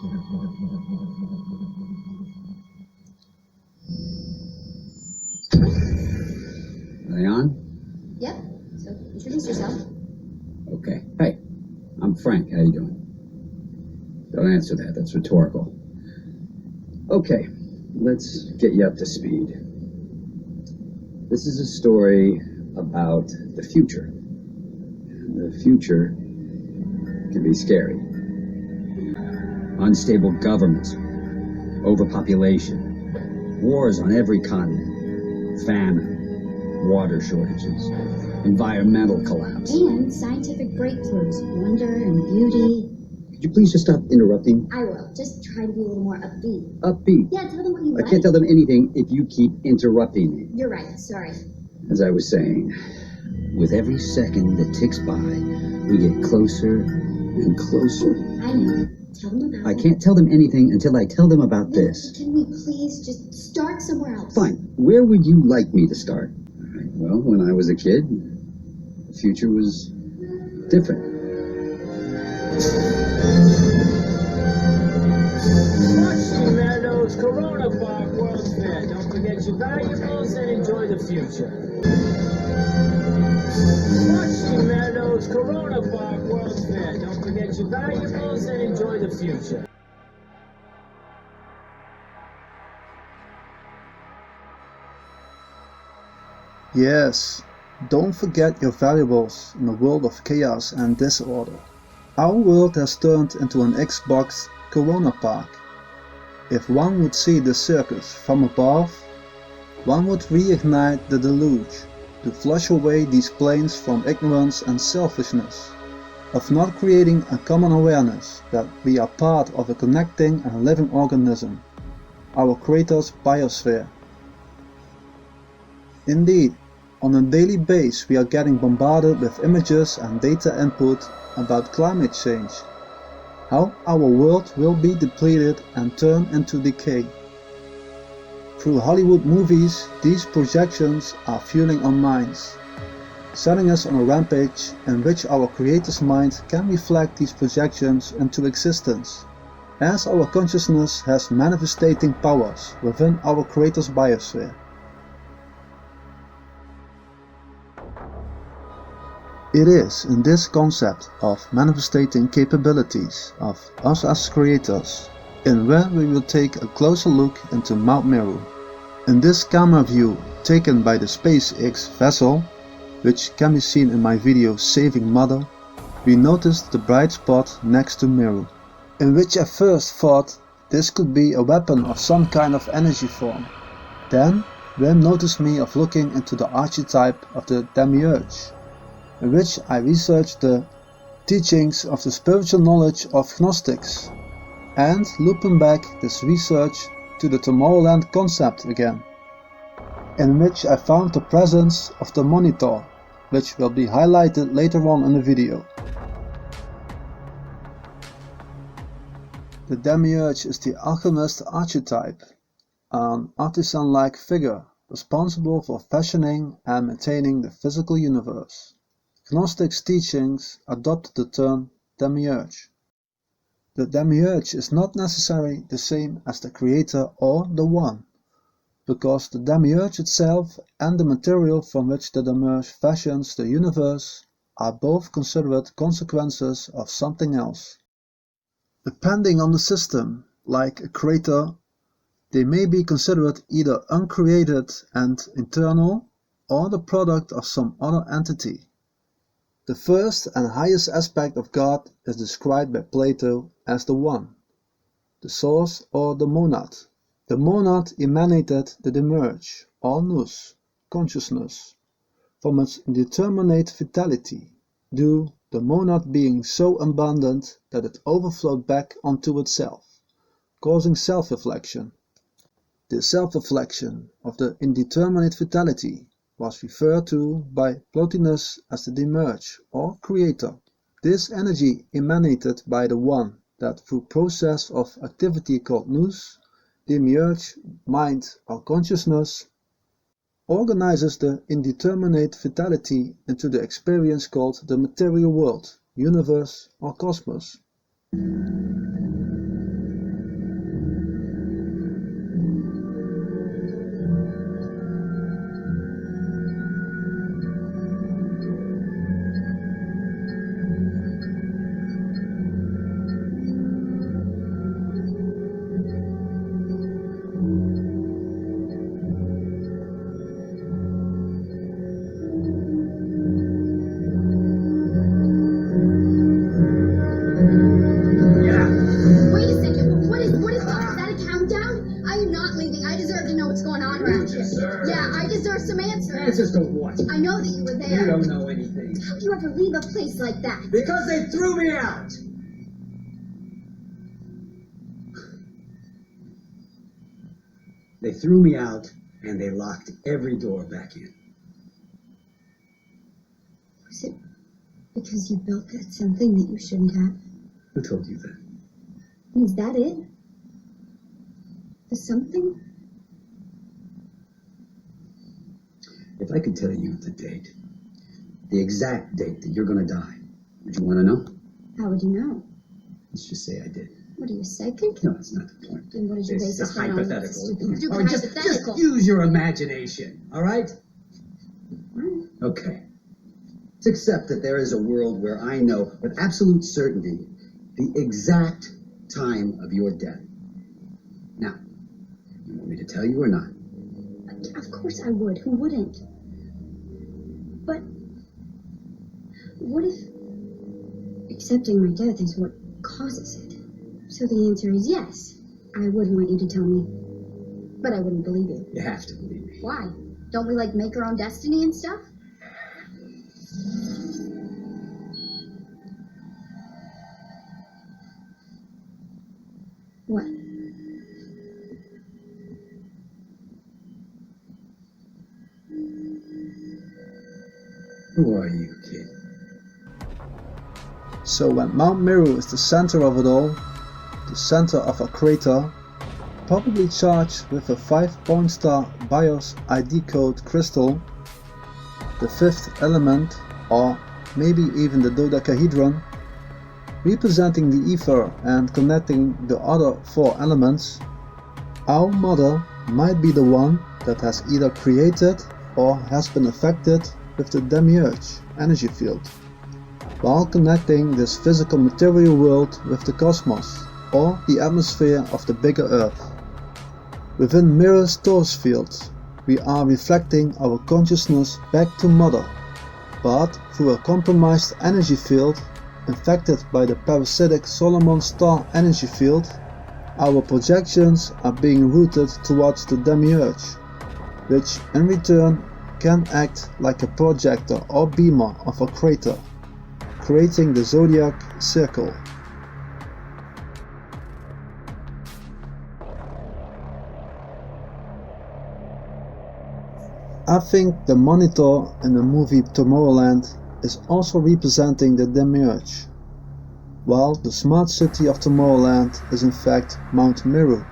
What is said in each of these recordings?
Are they on? Yep. So introduce yourself. Okay. Hey, I'm Frank. How you doing? Don't answer that. That's rhetorical. Okay, let's get you up to speed. This is a story about the future. The future can be scary. Unstable governments, overpopulation, wars on every continent, famine, water shortages, environmental collapse. And scientific breakthroughs, wonder and beauty. Could you please just stop interrupting? I will. Just try to be a little more upbeat. Upbeat? Yeah, tell them what you I like. can't tell them anything if you keep interrupting me. You're right. Sorry. As I was saying, with every second that ticks by, we get closer and closer. I know. Tell them about I it. can't tell them anything until I tell them about this. Can we please just start somewhere else? Fine. Where would you like me to start? All right. Well, when I was a kid, the future was different. Watch Meadows Corona Park World's Fair. Don't forget your valuables and enjoy the future. Watch Meadows Corona Park World's Fair. Don't forget your valuables and enjoy the future. Yes, don't forget your valuables in a world of chaos and disorder. Our world has turned into an Xbox Corona Park. If one would see the circus from above, one would reignite the deluge to flush away these planes from ignorance and selfishness, of not creating a common awareness that we are part of a connecting and living organism, our Creator's biosphere. Indeed, on a daily basis we are getting bombarded with images and data input about climate change, how our world will be depleted and turn into decay. Through Hollywood movies, these projections are fueling our minds, setting us on a rampage in which our Creator's mind can reflect these projections into existence, as our consciousness has manifestating powers within our Creator's biosphere. It is in this concept of manifestating capabilities of us as creators, in where we will take a closer look into Mount Meru. In this camera view taken by the SpaceX vessel, which can be seen in my video Saving Mother, we noticed the bright spot next to Meru, in which I first thought this could be a weapon of some kind of energy form. Then Ren noticed me of looking into the archetype of the Demiurge, in which I researched the teachings of the spiritual knowledge of Gnostics, and looping back this research to the Tomorrowland concept again, in which I found the presence of the Monitor, which will be highlighted later on in the video. The Demiurge is the alchemist archetype, an artisan-like figure responsible for fashioning and maintaining the physical universe. Gnostics' teachings adopted the term Demiurge. The Demiurge is not necessarily the same as the Creator or the One, because the Demiurge itself and the material from which the Demiurge fashions the universe are both considered consequences of something else. Depending on the system, like a Creator, they may be considered either uncreated and internal, or the product of some other entity. The first and highest aspect of God is described by Plato as the One, the Source or the Monad. The Monad emanated the Demiurge, or Nous, consciousness, from its indeterminate vitality, due the Monad being so abundant that it overflowed back onto itself, causing self-reflection. The self-reflection of the indeterminate vitality was referred to by Plotinus as the Demiurge, or Creator. This energy emanated by the One that through process of activity called Nous, Demiurge, mind or consciousness, organizes the indeterminate vitality into the experience called the material world, universe or cosmos. Answers to what? I know that you were You there. don't know anything. How'd you ever leave a place like that? Because they threw me out. They threw me out and they locked every door back in. Was it because you built that something that you shouldn't have? Who told you that? Is that it? The something? If I could tell you the date, the exact date that you're gonna die, would you wanna know? How would you know? Let's just say I did. What are you, psychic? No, that's not the point. Then what is your It's basis a for knowing it's hypothetical. stupid Oh, just hypothetical? use your imagination, all right? What? Okay. Let's accept that there is a world where I know with absolute certainty the exact time of your death. Now, you want me to tell you or not? Of course I would. Who wouldn't? But what if accepting my death is what causes it? So the answer is yes. I would want you to tell me. But I wouldn't believe you. You have to believe me. Why? Don't we like make our own destiny and stuff? What? Who are you, kid? So when Mount Meru is the center of it all, the center of a crater, probably charged with a 5-point star BIOS ID code crystal, the fifth element, or maybe even the dodecahedron, representing the ether and connecting the other 4 elements, our mother might be the one that has either created or has been affected with the demiurge energy field, while connecting this physical material world with the cosmos, or the atmosphere of the bigger Earth. Within Mirror's torus field, we are reflecting our consciousness back to Mother, but through a compromised energy field infected by the parasitic Solomon star energy field, our projections are being routed towards the demiurge, which in return can act like a projector or beamer of a crater, creating the zodiac circle. I think the monitor in the movie Tomorrowland is also representing the demiurge, while the smart city of Tomorrowland is in fact Mount Meru,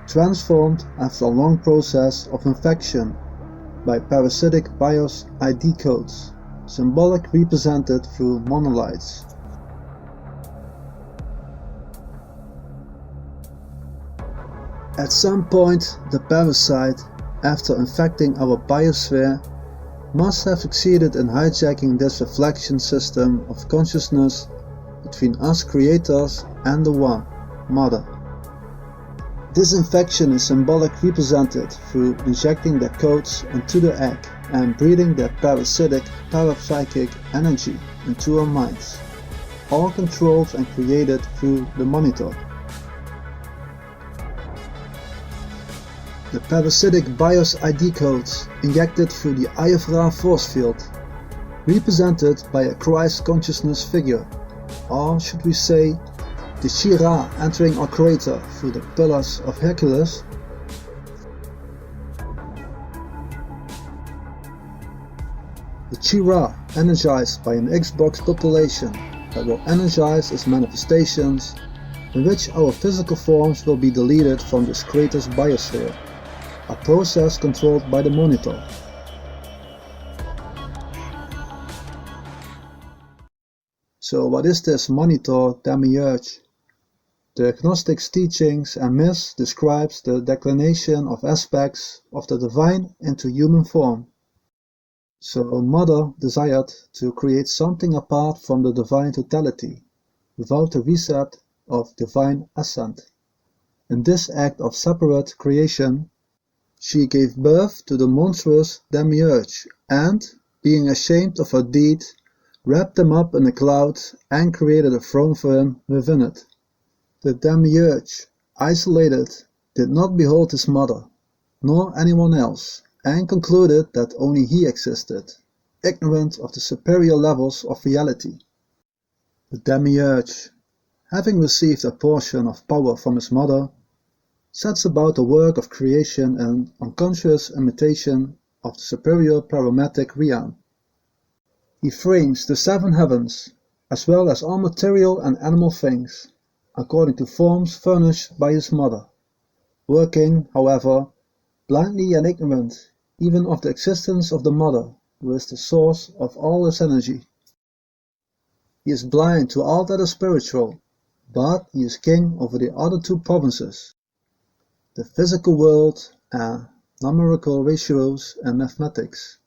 transformed after a long process of infection by parasitic BIOS ID codes, symbolic represented through monolites. At some point, the parasite, after infecting our biosphere, must have succeeded in hijacking this reflection system of consciousness between us creators and the One, Mother. This infection is symbolically represented through injecting their codes into the egg and breathing their parasitic, parapsychic energy into our minds, all controlled and created through the monitor. The parasitic BIOS ID codes injected through the Eye of Ra force field, represented by a Christ consciousness figure, or should we say, the Shira entering our crater through the Pillars of Hercules. The Shira energized by an Xbox population that will energize its manifestations, in which our physical forms will be deleted from this crater's biosphere, a process controlled by the monitor. So what is this monitor demiurge? The Gnostic's teachings and myths describes the declination of aspects of the divine into human form. So Mother desired to create something apart from the divine totality, without the reset of divine ascent. In this act of separate creation, she gave birth to the monstrous demiurge and, being ashamed of her deed, wrapped him up in a cloud and created a throne for him within it. The demiurge, isolated, did not behold his mother, nor anyone else, and concluded that only he existed, ignorant of the superior levels of reality. The Demiurge, having received a portion of power from his mother, sets about the work of creation in unconscious imitation of the superior paramecic realm. He frames the seven heavens, as well as all material and animal things, according to forms furnished by his mother, working, however, blindly and ignorant even of the existence of the mother, who is the source of all his energy. He is blind to all that is spiritual, but he is king over the other two provinces, the physical world and numerical ratios and mathematics.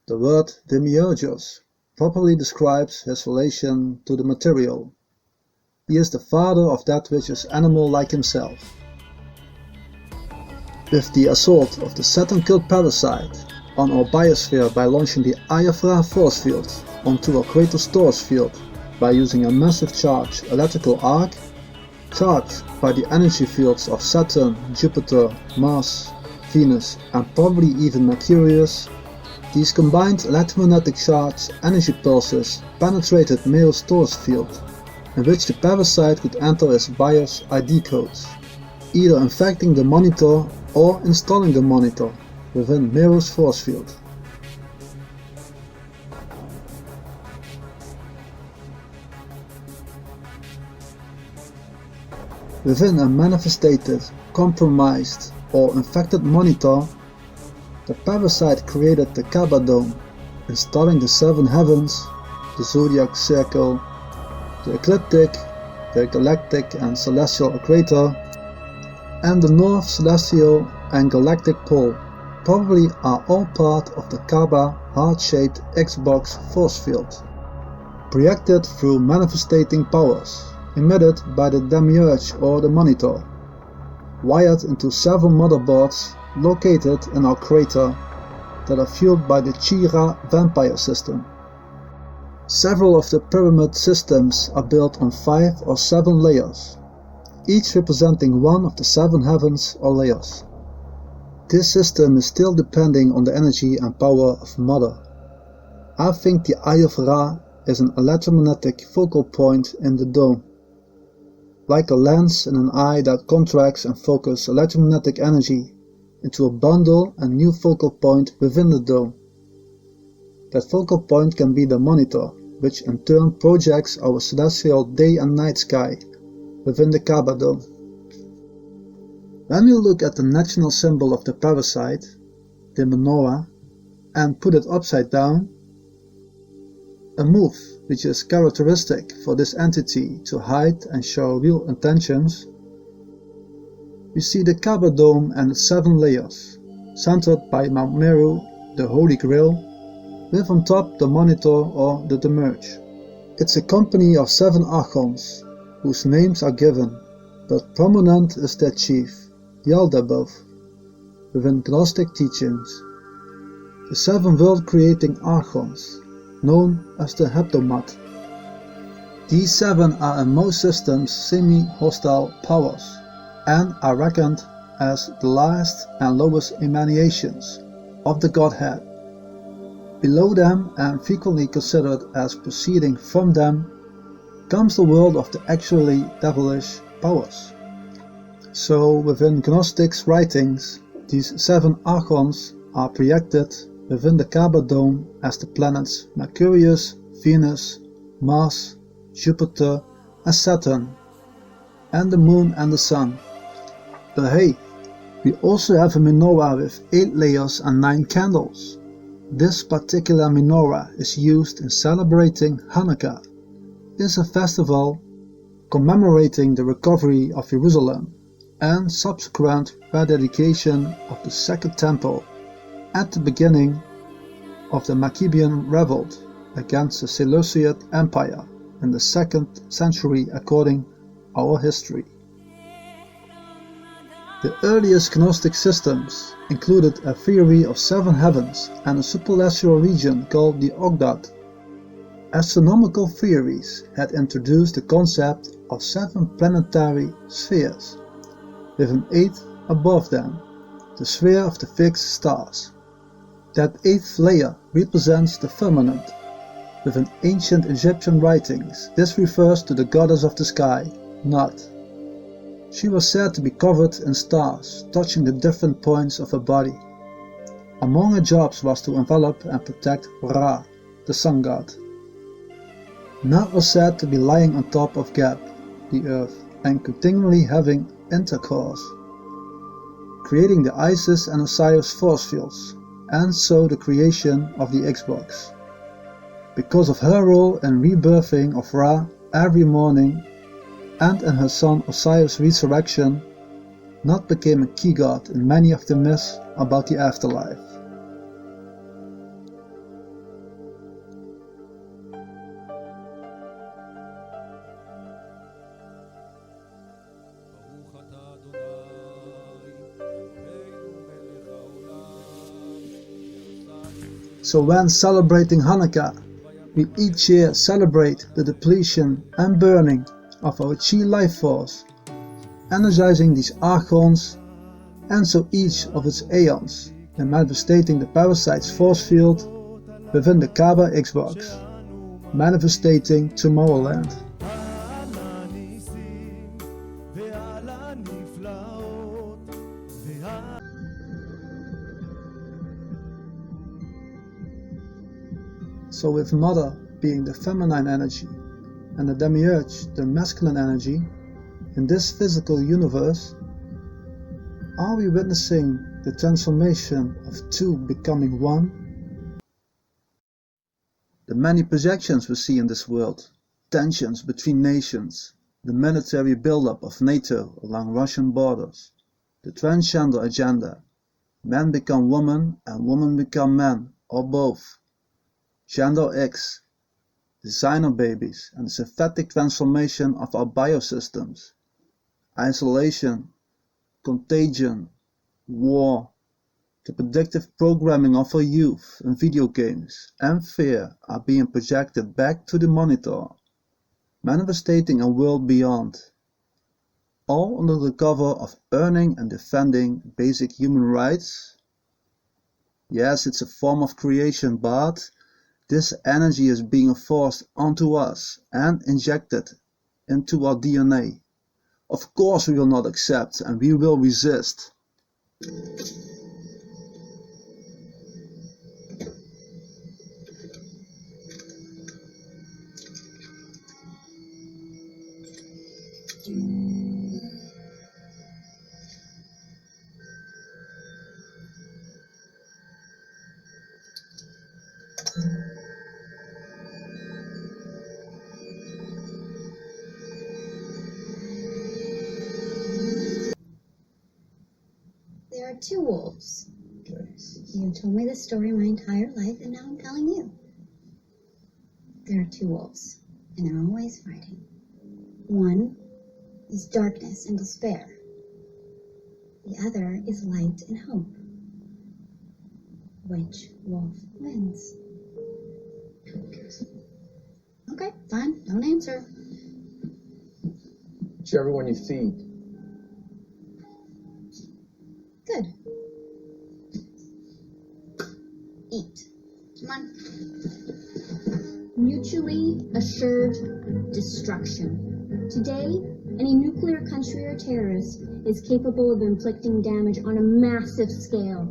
The word Demiurgos properly describes his relation to the material. He is the father of that which is animal like himself. With the assault of the Saturn-killed parasite on our biosphere by launching the Ayafra force field onto our Kratos torus field by using a massive charged electrical arc, charged by the energy fields of Saturn, Jupiter, Mars, Venus and probably even Mercurius, these combined electromagnetic charged energy pulses penetrated Meru's torus field, in which the parasite could enter his BIOS ID codes, either infecting the monitor or installing the monitor within Meru's force field. Within a manifested, compromised or infected monitor, the parasite created the Kaaba Dome, installing the seven heavens, the zodiac circle, the ecliptic, the galactic and celestial equator, and the North Celestial and Galactic Pole probably are all part of the Kaaba heart-shaped Xbox force field, projected through manifestating powers emitted by the Demiurge or the Monitor, wired into several motherboards located in our crater that are fueled by the Chira vampire system. Several of the pyramid systems are built on 5 or 7 layers, each representing one of the 7 heavens or layers. This system is still depending on the energy and power of Mother. I think the Eye of Ra is an electromagnetic focal point in the dome, like a lens in an eye that contracts and focuses electromagnetic energy into a bundle and new focal point within the dome. That focal point can be the monitor, which in turn projects our celestial day and night sky within the Kaaba Dome. When we look at the national symbol of the parasite, the menorah, and put it upside down, a move which is characteristic for this entity to hide and show real intentions, we see the Kaaba Dome and its 7 layers, centered by Mount Meru, the Holy Grail, with on top the Monitor or the Demiurge. It's a company of 7 archons, whose names are given, but prominent is their chief, Yaldabaoth, within Gnostic teachings. The 7 world-creating archons, known as the Heptamat. These 7 are in most systems semi-hostile powers, and are reckoned as the last and lowest emanations of the Godhead. Below them, and frequently considered as proceeding from them, comes the world of the actually devilish powers. So within Gnostics' writings, these 7 archons are projected within the Kaaba Dome as the planets Mercurius, Venus, Mars, Jupiter and Saturn, and the Moon and the Sun. But hey, we also have a menorah with 8 layers and 9 candles. This particular menorah is used in celebrating Hanukkah. It is a festival commemorating the recovery of Jerusalem and subsequent rededication of the Second Temple at the beginning of the Maccabean revolt against the Seleucid Empire in the 2nd century according our history. The earliest Gnostic systems included a theory of 7 heavens and a supercelestial region called the Ogdoad. Astronomical theories had introduced the concept of 7 planetary spheres, with an 8th above them, the sphere of the fixed stars, That eighth layer represents the firmament. Within ancient Egyptian writings, this refers to the goddess of the sky, Nut. She was said to be covered in stars, touching the different points of her body. Among her jobs was to envelop and protect Ra, the sun god. Nut was said to be lying on top of Geb, the earth, and continually having intercourse, creating the Isis and Osiris force fields, and so the creation of the Xbox. Because of her role in rebirthing of Ra every morning, and in her son Osiris' resurrection, Nut became a key god in many of the myths about the afterlife. So when celebrating Hanukkah, we each year celebrate the depletion and burning of our chi life force, energizing these archons and so each of its aeons, and manifesting the parasite's force field within the Kaaba Xbox, manifesting Tomorrowland. So with Mother being the feminine energy and the Demiurge the masculine energy, in this physical universe, are we witnessing the transformation of two becoming one? The many projections we see in this world, tensions between nations, the military buildup of NATO along Russian borders, the transgender agenda, men become women and women become men, or both, Gender X, designer babies and the synthetic transformation of our biosystems, isolation, contagion, war, the predictive programming of our youth in video games and fear are being projected back to the monitor, manifesting a world beyond, all under the cover of earning and defending basic human rights. Yes, it's a form of creation, but this energy is being forced onto us and injected into our DNA. Of course we will not accept and we will resist. There are two wolves. You told me this story my entire life, and now I'm telling you. There are two wolves, and they're always fighting. One is darkness and despair. The other is light and hope. Which wolf wins? Okay, fine. Don't answer. Whichever one you feed. Good. Eat. Come on. Mutually assured destruction. Today, any nuclear country or terrorist is capable of inflicting damage on a massive scale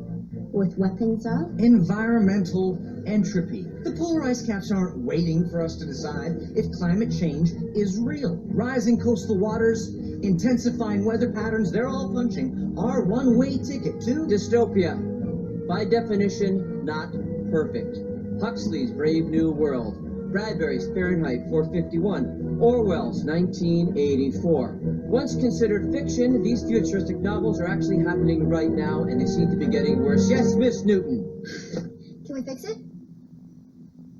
with weapons of environmental entropy. The polar ice caps aren't waiting for us to decide if climate change is real. Rising coastal waters, intensifying weather patterns, they're all punching our one-way ticket to dystopia. By definition, not perfect. Huxley's Brave New World, Bradbury's Fahrenheit 451, Orwell's 1984. Once considered fiction, these futuristic novels are actually happening right now, and they seem to be getting worse. Yes, Miss Newton. Can we fix it?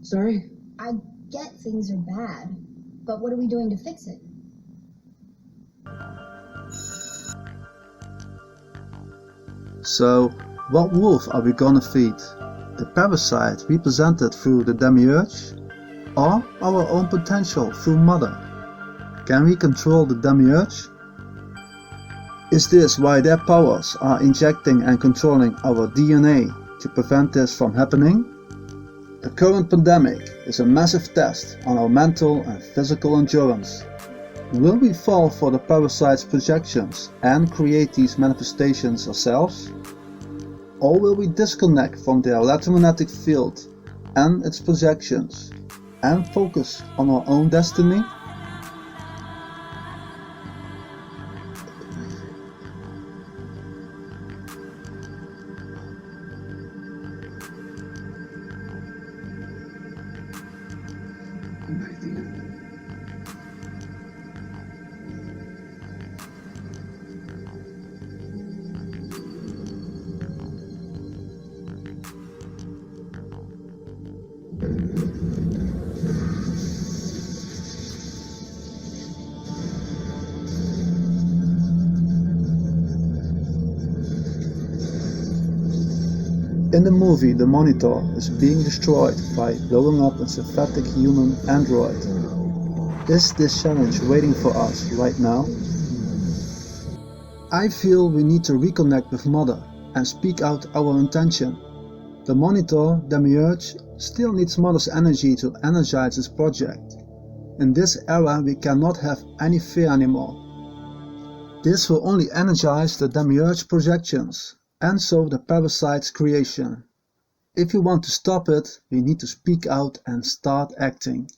Sorry? I get things are bad, but what are we doing to fix it? So, what wolf are we gonna feed? The parasite represented through the Demiurge? Or our own potential through Mother? Can we control the Demiurge? Is this why their powers are injecting and controlling our DNA to prevent this from happening? The current pandemic is a massive test on our mental and physical endurance. Will we fall for the parasite's projections and create these manifestations ourselves? Or will we disconnect from the electromagnetic field and its projections and focus on our own destiny? In the movie, the Monitor is being destroyed by blowing up a synthetic human android. Is this challenge waiting for us right now? I feel we need to reconnect with Mother and speak out our intention. The Monitor, Demiurge, still needs Mother's energy to energize his project. In this era we cannot have any fear anymore. This will only energize the Demiurge projections, and so the parasite's creation. If we want to stop it, we need to speak out and start acting.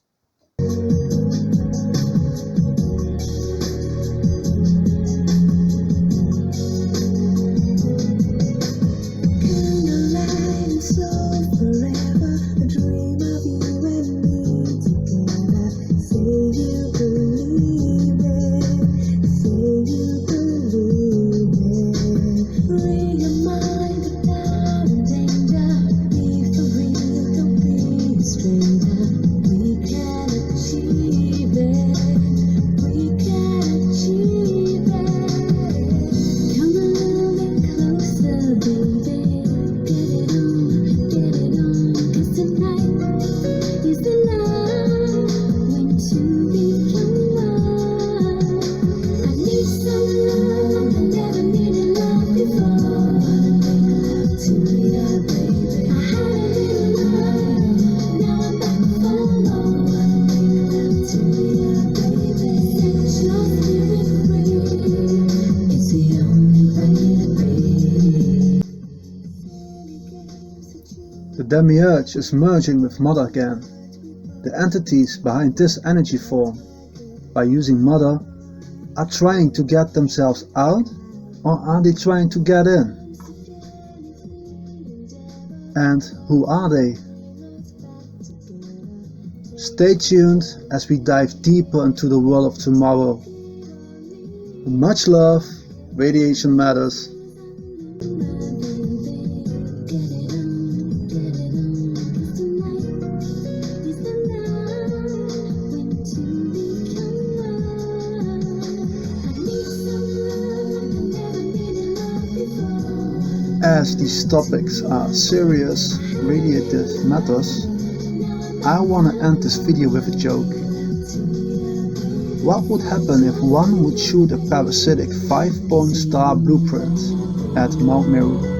The Demiurge is merging with Mother again. The entities behind this energy form, by using Mother, are trying to get themselves out, or are they trying to get in? And who are they? Stay tuned as we dive deeper into the world of tomorrow. Much love, Radiation Matters. As these topics are serious, radiative matters, I want to end this video with a joke. What would happen if one would shoot a parasitic 5-point star blueprint at Mount Meru?